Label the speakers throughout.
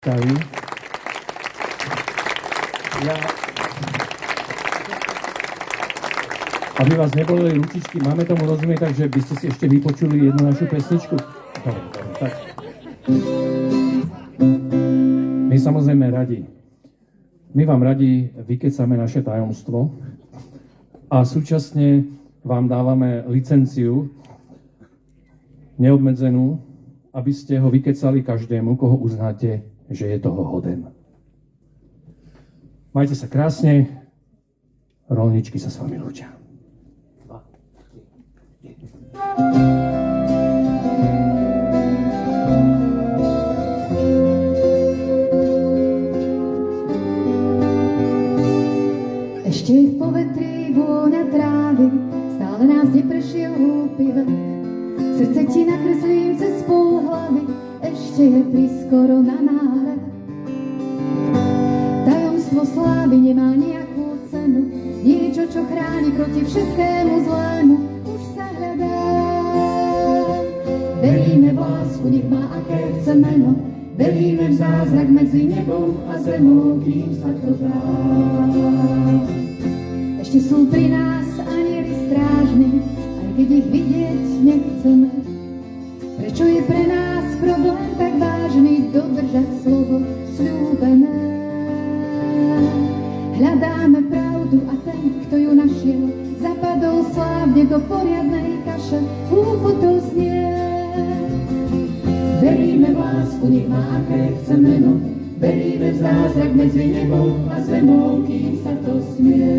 Speaker 1: Staví. Aby vás neboleli ručičky, máme tomu rozumieť, takže by ste si ešte vypočuli jednu našu pesničku. Dobre, tak. My samozrejme radi. My vám radi vykecáme naše tajomstvo a súčasne vám dávame licenciu neobmedzenú, aby ste ho vykecali každému, koho uznáte, že je toho hoden. Majte sa krásne, rolničky sa s vami lúčia.
Speaker 2: Ešte v povetrí vôňa trávy, stále nás neprešiel hlúpy vek. Srdce ti nakreslím cez pol hlavy, ešte je priskoro na náhľad. Tajomstvo slávy nemá nejakú cenu, niečo, čo chráni proti všetkému zlému, už sa hľadá. Veríme v lásku, nech má aké chce meno, veríme v zázrak medzi nebou a zemou, kým sa to dá. Ešte sú pri nás anjeli strážni, aj keď ich vidieť nechceme. Prečo je pre nás problém tak vážny dodržať slovo sľúbené? Hľadáme pravdu a ten, kto ju našiel, zapadol slávne do poriadnej kaše, úchotov znie. Veríme v lásku, nech má aké chce meno, veríme v zázrak medzi nebou a zemou, kým sa to smie.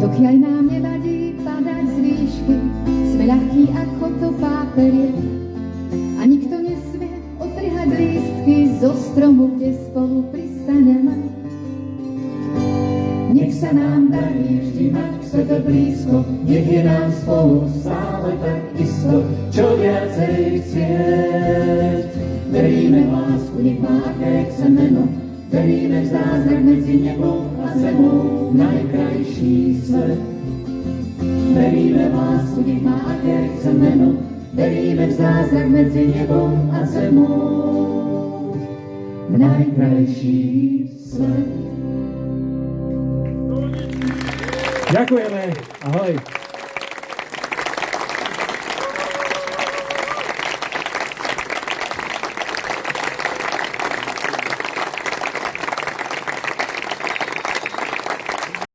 Speaker 2: Dokiaľ nám nevadí padať z výšky, sme ľahkí ako to páperie a nikto nesmie otrhať lístky zo stromu, kde spolu pristaneme. Nech sa nám darí vždy mať k sebe blízko, nech je nám spolu stále tak isto, čo viacej chcieť. Veríme v lásku, nech má aké chce meno, veríme v zázrak medzi nebou a zemou, najkrajší svet. Veríme v lásku, nech má aké chce meno, veríme v zázrak medzi nebou a zemou, najkrajší svet.
Speaker 1: Ďakujeme, ahoj.